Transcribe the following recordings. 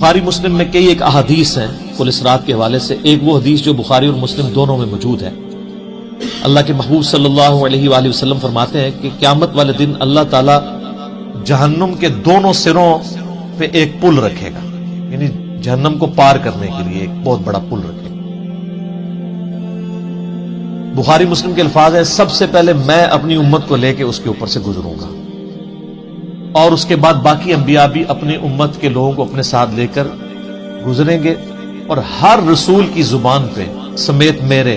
بخاری مسلم میں کئی ایک احادیث ہیں پولیس رات کے حوالے سے. ایک وہ حدیث جو بخاری اور مسلم دونوں میں موجود ہے. اللہ کے محبوب صلی اللہ علیہ وآلہ وسلم فرماتے ہیں کہ قیامت والے دن اللہ تعالی جہنم کے دونوں سروں پہ ایک پل رکھے گا، یعنی جہنم کو پار کرنے کے لیے ایک بہت بڑا پل رکھے گا. بخاری مسلم کے الفاظ ہیں، سب سے پہلے میں اپنی امت کو لے کے اس کے اوپر سے گزروں گا، اور اس کے بعد باقی انبیاء بھی اپنی امت کے لوگوں کو اپنے ساتھ لے کر گزریں گے، اور ہر رسول کی زبان پہ سمیت میرے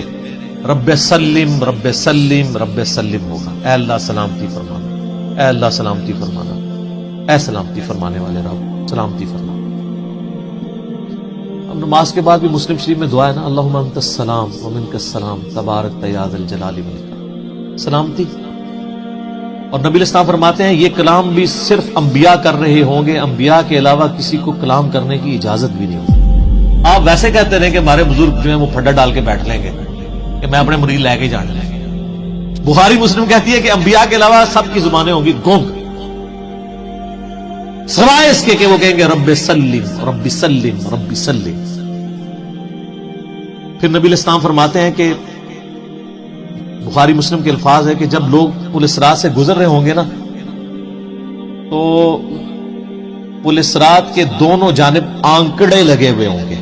رب سلم رب سلم رب سلم ہوگا. اے اللہ سلامتی فرمانا، اے اللہ سلامتی فرمانا، اے سلامتی فرمانے والے رب سلامتی فرمانا. اب نماز کے بعد بھی مسلم شریف میں دعا ہے نا، اللہم انت السلام ومنک السلام تبارک یا ذا الجلال والاکرام، سلامتی. اور نبی الاسلام فرماتے ہیں یہ کلام بھی صرف انبیاء کر رہے ہوں گے، انبیاء کے علاوہ کسی کو کلام کرنے کی اجازت بھی نہیں ہوگی. آپ ویسے کہتے رہے کہ ہمارے بزرگ جو ہیں وہ پھڈا ڈال کے بیٹھ لیں گے کہ میں اپنے مرید لے کے جانے لیں گے. بخاری مسلم کہتی ہے کہ انبیاء کے علاوہ سب کی زبانیں ہوں گی گونگ، سوائے اس کے کہ وہ کہیں گے رب سلم رب سلم رب سلم. پھر نبی الاسلام فرماتے ہیں کہ بخاری مسلم کے الفاظ ہے کہ جب لوگ پولیس رات سے گزر رہے ہوں گے نا، تو پولیس رات کے دونوں جانب آنکڑے لگے ہوئے ہوں گے،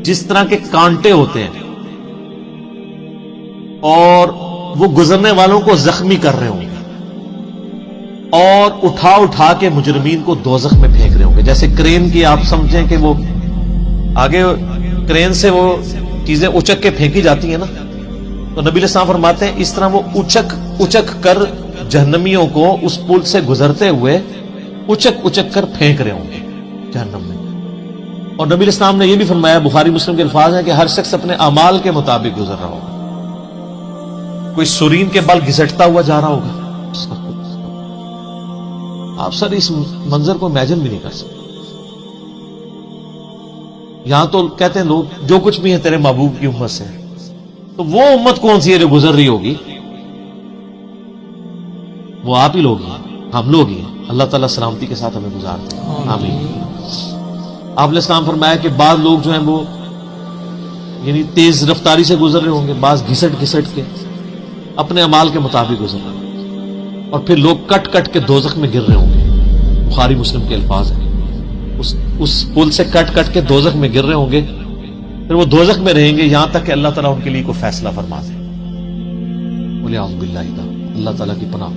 جس طرح کے کانٹے ہوتے ہیں، اور وہ گزرنے والوں کو زخمی کر رہے ہوں گے، اور اٹھا اٹھا کے مجرمین کو دوزخ میں پھینک رہے ہوں گے. جیسے کرین کی آپ سمجھیں کہ وہ آگے کرین سے وہ چیزیں اچک کے پھینکی جاتی ہیں نا، تو نبی علیہ السلام فرماتے ہیں اس طرح وہ اچک کر جہنمیوں کو اس پل سے گزرتے ہوئے اچک کر پھینک رہے ہوں گے جہنم میں. اور نبی علیہ السلام نے یہ بھی فرمایا، بخاری مسلم کے الفاظ ہیں کہ ہر شخص اپنے اعمال کے مطابق گزر رہا ہوگا. کوئی سورین کے بل گھسٹتا ہوا جا رہا ہوگا. آپ سر اس منظر کو امیجن بھی نہیں کر سکتے. یہاں تو کہتے ہیں لوگ جو کچھ بھی ہے تیرے محبوب کی امت سے، تو وہ امت کون سی ہے جو گزر رہی ہوگی؟ وہ آپ ہی لوگ ہیں، ہم لوگ ہی ہیں. اللہ تعالیٰ سلامتی کے ساتھ ہمیں گزارتے ہیں، آمین. آپ نے اسلام فرمایا کہ بعض لوگ جو ہیں وہ یعنی تیز رفتاری سے گزر رہے ہوں گے، بعض گھسٹ کے اپنے اعمال کے مطابق گزر رہے ہیں، اور پھر لوگ کٹ کے دوزخ میں گر رہے ہوں گے. بخاری مسلم کے الفاظ ہیں، اس پل سے کٹ کے دوزخ میں گر رہے ہوں گے، پھر وہ دوزخ میں رہیں گے یہاں تک کہ اللہ تعالیٰ ان کے لیے کوئی فیصلہ فرما دے. بولے اعوذ باللہ تعالیٰ، اللہ تعالیٰ کی پناہ.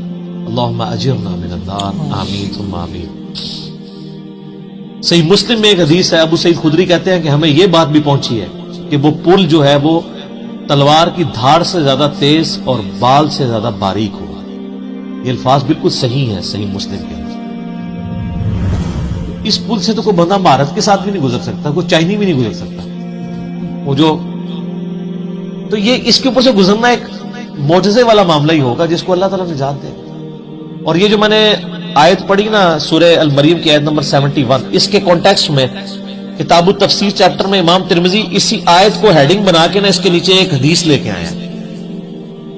اللہم اجرنا من النار، آمین ثم آمین. صحیح مسلم میں ایک حدیث ہے، ابو سعید خدری کہتے ہیں کہ ہمیں یہ بات بھی پہنچی ہے کہ وہ پل جو ہے وہ تلوار کی دھاڑ سے زیادہ تیز اور بال سے زیادہ باریک ہوگا. یہ الفاظ بالکل صحیح ہیں صحیح مسلم کے. اس پل سے تو کوئی بندہ مہارت کے ساتھ بھی نہیں گزر سکتا، کوئی چائنی بھی نہیں گزر سکتا. وہ جو تو یہ اس کے اوپر سے گزرنا ایک معجزے والا معاملہ ہی ہوگا جس کو اللہ تعالیٰ نجات دے. اور یہ جو میں نے آیت پڑھی نا سورہ المریم کی آیت نمبر 71، اس کے کانٹیکسٹ میں کتاب التفسیر چیپٹر میں امام ترمذی اسی آیت کو ہیڈنگ بنا کے نا اس کے نیچے ایک حدیث لے کے آئے ہیں.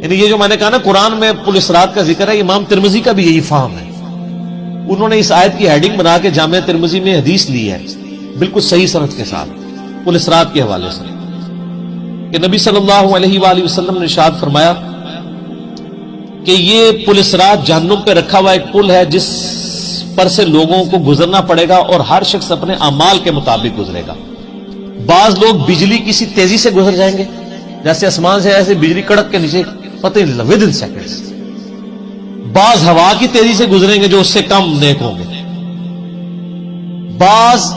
یعنی یہ جو میں نے کہا نا قرآن میں پولیس رات کا ذکر ہے، امام ترمذی کا بھی یہی فہم ہے. انہوں نے اس آیت کی ہیڈنگ بنا کے جامعہ ترمذی میں حدیث لی ہے بالکل صحیح سند کے ساتھ پولیس رات کے حوالے سے، کہ نبی صلی اللہ علیہ وآلہ وسلم نے ارشاد فرمایا کہ یہ پولیس رات جہنم پہ رکھا ہوا ایک پل ہے جس پر سے لوگوں کو گزرنا پڑے گا، اور ہر شخص اپنے اعمال کے مطابق گزرے گا. بعض لوگ بجلی کسی تیزی سے گزر جائیں گے، جیسے آسمان سے ایسے بجلی کڑک کے نیچے پتہ نہیں لگا ود ان سیکنڈز. بعض ہوا کی تیزی سے گزریں گے جو اس سے کم نیک ہوں گے. بعض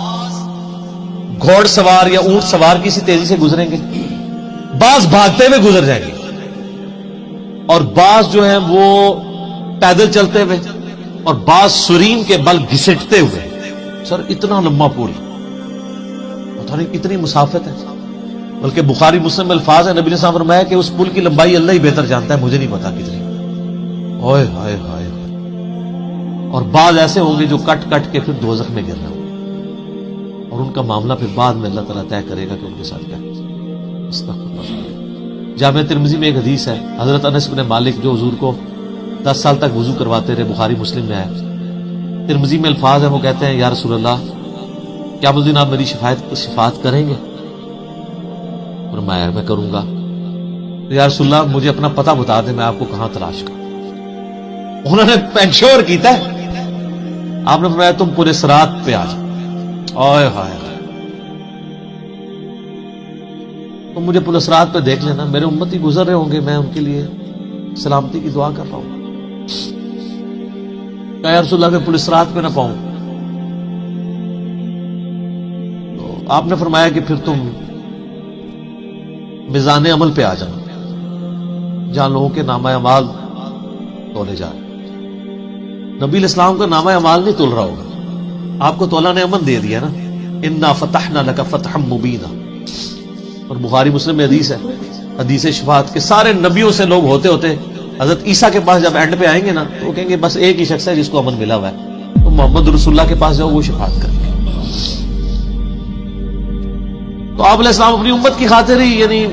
گھوڑ سوار یا اونٹ سوار کسی تیزی سے گزریں گے، بعض بھاگتے ہوئے گزر جائیں گے، اور بعض جو ہیں وہ پیدل چلتے ہوئے، اور بعض سرین کے بل گھسٹتے ہوئے. سر اتنا لمبا پل، پتہ نہیں کتنی مسافت ہے. بلکہ بخاری مسلم میں الفاظ ہے، نبی نے فرمایا کہ اس پل کی لمبائی اللہ ہی بہتر جانتا ہے، مجھے نہیں پتا کتنی. اوئے ہائے ہائے. اور بعض ایسے ہوں گے جو کٹ کے پھر دوزخ میں گر رہے ہوں گے، اور ان کا معاملہ پھر بعد میں اللہ تعالیٰ طے کرے گا کہ ان کے ساتھ کیا. جامعہ ترمذی میں ایک حدیث ہے، حضرت انس بن مالک جو حضور کو 10 سال تک وضو کرواتے رہے، بخاری مسلم میں ہے. ترمذی میں الفاظ ہیں، وہ کہتے ہیں یا رسول اللہ کیا اس دن آپ میری شفاعت کریں گے؟ فرمایا میں کروں گا۔ یا رسول اللہ مجھے اپنا پتہ بتا دیں، میں آپ کو کہاں تلاش کروں۔ انہوں نے انشور کیتا ہے، آپ نے فرمایا تم پورے صراط پہ آ جاؤ۔ اوئے ہائے، تم مجھے پورے صراط پہ دیکھ لینا، میرے امتی گزر رہے ہوں گے، میں ان کے لیے سلامتی کی دعا کر رہا ہوں۔ کہ یا رسول اللہ میں پورے صراط پہ نہ پاؤں، تو آپ نے فرمایا کہ پھر تم میزان عمل پہ آ جانا، جہاں لوگوں کے نامہ اعمال تولے جا رہے۔ نبی علیہ السلام کا نامہ اعمال نہیں تول رہا ہوگا، آپ کو تولا نے امن دے دیا نا، انا فتحنا لک فتحا مبینا۔ اور بخاری مسلم میں حدیث ہے، حدیث شفاعت کے سارے نبیوں سے لوگ ہوتے ہوتے حضرت عیسیٰ کے پاس جب اینڈ پہ آئیں گے نا تو وہ کہیں گے بس ایک ہی شخص ہے جس کو امن ملا ہوا ہے، تو محمد رسول اللہ کے پاس جاؤ، وہ شفاعت کریں گے۔ تو آپ علیہ السلام اپنی امت کی خاطر ہی یعنی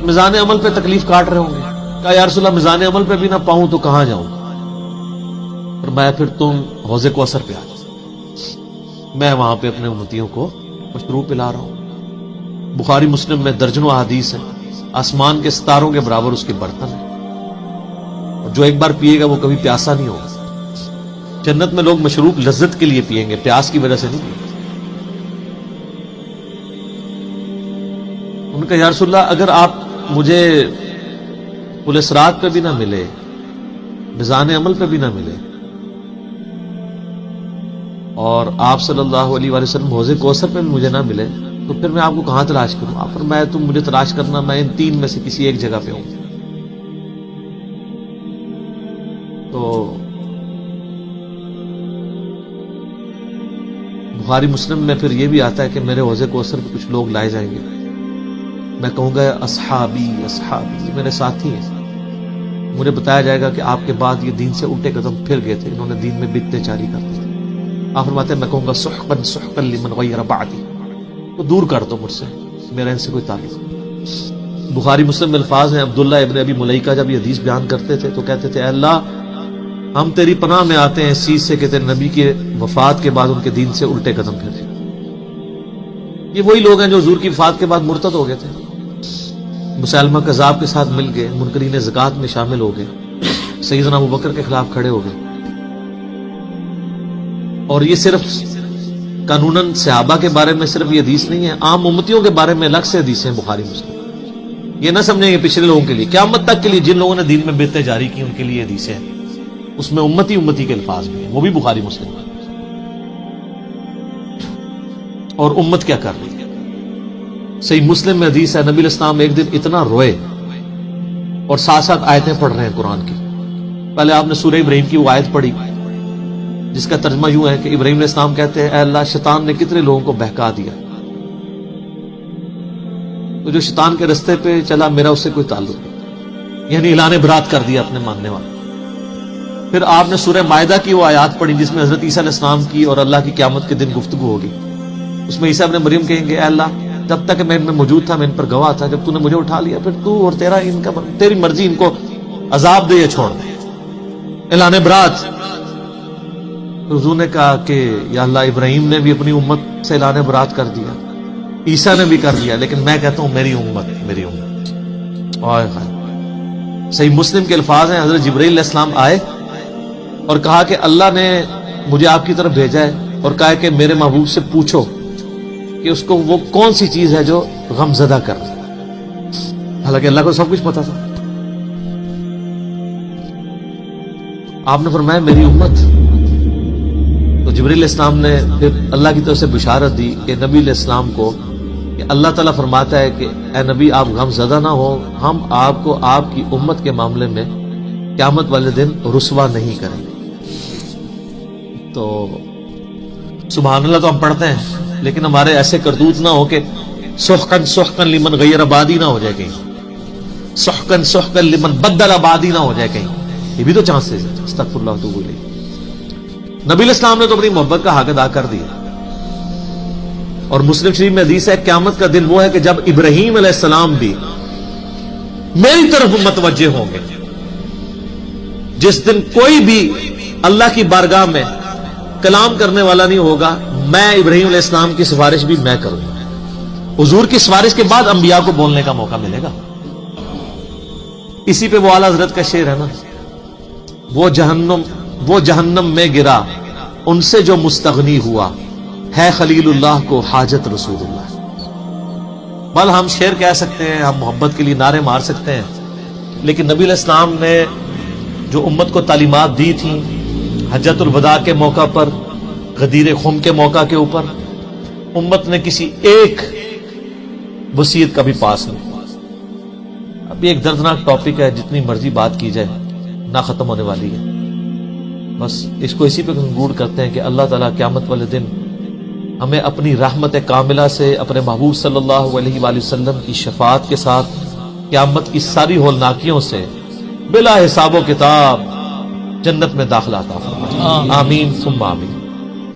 میزان عمل پہ تکلیف کاٹ رہے ہوں گے۔ کہا یا رسول اللہ میزان عمل پہ بھی نہ پاؤں تو کہاں جاؤں؟ فرمایا پھر تم حوض کوثر پہ آ جاؤ، میں وہاں پہ اپنے امتیوں کو مشروب پلا رہا ہوں۔ بخاری مسلم میں درجنوں احادیث ہیں، آسمان کے ستاروں کے برابر اس کے برتن ہیں، اور جو ایک بار پیے گا وہ کبھی پیاسا نہیں ہوگا۔ جنت میں لوگ مشروب لذت کے لیے پیئیں گے، پیاس کی وجہ سے نہیں پیئیں گے۔ ان کا یا رسول اللہ اگر آپ مجھے پل صراط پہ بھی نہ ملے، میزان عمل پہ بھی نہ ملے، اور آپ صلی اللہ علیہ وآلہ وسلم حوض کوثر پہ بھی مجھے نہ ملے، تو پھر میں آپ کو کہاں تلاش کروں؟ آپ فرمایا تم مجھے تلاش کرنا، میں ان تین میں سے کسی ایک جگہ پہ ہوں۔ تو بخاری مسلم میں پھر یہ بھی آتا ہے کہ میرے حوض کوثر پہ کچھ لوگ لائے جائیں گے، میں کہوں گا اصحابی اصحابی، یہ میرے ساتھی ہیں۔ مجھے بتایا جائے گا کہ آپ کے بعد یہ دین سے الٹے قدم پھر گئے تھے، انہوں نے دین میں بدعتیں جاری کر دی تھی۔ آپ فرماتے ہیں میں کہوں گا سحقا سحقا لمن غیر بعدی، تو دور کر دو مجھ سے، میرا ان سے کوئی تعلق نہیں۔ بخاری مسلم میں الفاظ ہیں، عبداللہ ابن ابی ملیکہ جب یہ حدیث بیان کرتے تھے تو کہتے تھے اے اللہ ہم تیری پناہ میں آتے ہیں اس چیز سے کہ تیرے نبی کے وفات کے بعد ان کے دین سے الٹے قدم پھر۔ یہ وہی لوگ ہیں جو حضور کی وفات کے بعد مرتد ہو گئے تھے، مسلمہ کذاب کے ساتھ مل گئے، منکرین زکوٰۃ میں شامل ہو گئے، سیدنا ابوبکر کے خلاف کھڑے ہو گئے۔ اور یہ صرف قانوناً صحابہ کے بارے میں صرف یہ حدیث نہیں ہے، عام امتیوں کے بارے میں الگ سے حدیثیں ہیں بخاری مسلم۔ یہ نہ سمجھیں کہ پچھلے لوگوں کے لیے، قیامت تک کے لیے جن لوگوں نے دین میں بدعتیں جاری کی ان کے لیے حدیثیں ہیں، اس میں امتی کے الفاظ بھی ہیں، وہ بھی بخاری مسلم ہیں۔ اور امت کیا کر رہی ہے؟ صحیح مسلم میں حدیث ہے، نبی علیہ السلام ایک دن اتنا روئے اور ساتھ ساتھ آیتیں پڑھ رہے ہیں قرآن کی۔ پہلے آپ نے سورہ ابراہیم کی وہ آیت پڑھی جس کا ترجمہ یوں ہے کہ ابراہیم علیہ السلام کہتے ہیں اے اللہ شیطان نے کتنے لوگوں کو بہکا دیا، تو جو شیطان کے رستے پہ چلا میرا اس سے کوئی تعلق نہیں، یعنی اعلان برات کر دیا اپنے ماننے والے۔ پھر آپ نے سورہ مائدہ کی وہ آیات پڑھی جس میں حضرت عیسیٰ علیہ السلام کی اور اللہ کی قیامت کے دن گفتگو ہوگی۔ اس میں عیسیٰ ابن مریم کہیں گے اے اللہ جب تک میں ان میں موجود تھا میں ان پر گواہ تھا، جب تو نے مجھے اٹھا لیا پھر تو اور تیری مرضی، ان کو عذاب دے یا چھوڑ دے، اعلان برات۔ حضور نے کہا کہ یا اللہ ابراہیم نے بھی اپنی امت سے اعلان برات کر دیا، عیسیٰ نے بھی کر دیا، لیکن میں کہتا ہوں میری امت میری امت۔ صحیح مسلم کے الفاظ ہیں، حضرت جبرائیل علیہ السلام آئے اور کہا کہ اللہ نے مجھے آپ کی طرف بھیجا ہے اور کہا کہ میرے محبوب سے پوچھو کہ اس کو وہ کون سی چیز ہے جو غم زدہ کر رہا ہے، حالانکہ اللہ کو سب کچھ پتا تھا۔ آپ نے فرمایا میری امت۔ تو جبرائیل علیہ السلام نے پھر اللہ کی طرف سے بشارت دی کہ نبی علیہ السلام کو کہ اللہ تعالیٰ فرماتا ہے کہ اے نبی آپ غم زدہ نہ ہو، ہم آپ کو آپ کی امت کے معاملے میں قیامت والے دن رسوا نہیں کریں گے۔ تو سبحان اللہ تو ہم پڑھتے ہیں، لیکن ہمارے ایسے کرتوت نہ ہو کہ سحقن سحقن لمن غیر آبادی نہ ہو جائے کہیں، سحقن سحقن لمن بدل آبادی نہ ہو جائے کہیں، یہ بھی تو چانسز ہے۔ استغفر اللہ واتوب الیہ۔ نبی علیہ السلام نے تو اپنی محبت کا حق ادا کر دیا، اور مسلم شریف میں حدیث ہے قیامت کا دن وہ ہے کہ جب ابراہیم علیہ السلام بھی میری طرف متوجہ ہوں گے، جس دن کوئی بھی اللہ کی بارگاہ میں کلام کرنے والا نہیں ہوگا میں ابراہیم علیہ السلام کی سفارش بھی میں کروں گا. حضور کی سفارش کے بعد انبیاء کو بولنے کا موقع ملے گا. اسی پہ وہ اعلیٰ حضرت کا شعر ہے نا، وہ جہنم میں گرا ان سے جو مستغنی ہوا، ہے خلیل اللہ کو حاجت رسول اللہ. بل ہم شعر کہہ سکتے ہیں، ہم محبت کے لیے نعرے مار سکتے ہیں، لیکن نبی علیہ السلام نے جو امت کو تعلیمات دی تھیں حجۃ الوداع کے موقع پر، غدیر خم کے موقع کے اوپر، امت نے کسی ایک وصیت کا بھی پاس نہیں. ابھی ایک دردناک ٹاپک ہے، جتنی مرضی بات کی جائے نہ ختم ہونے والی ہے. بس اس کو اسی پہ کنکلوڈ کرتے ہیں کہ اللہ تعالیٰ قیامت والے دن ہمیں اپنی رحمت کاملہ سے اپنے محبوب صلی اللہ علیہ وآلہ وسلم کی شفاعت کے ساتھ قیامت کی ساری ہولناکیوں سے بلا حساب و کتاب جنت میں داخلہ عطا فرمائے. آمین ثم آمین.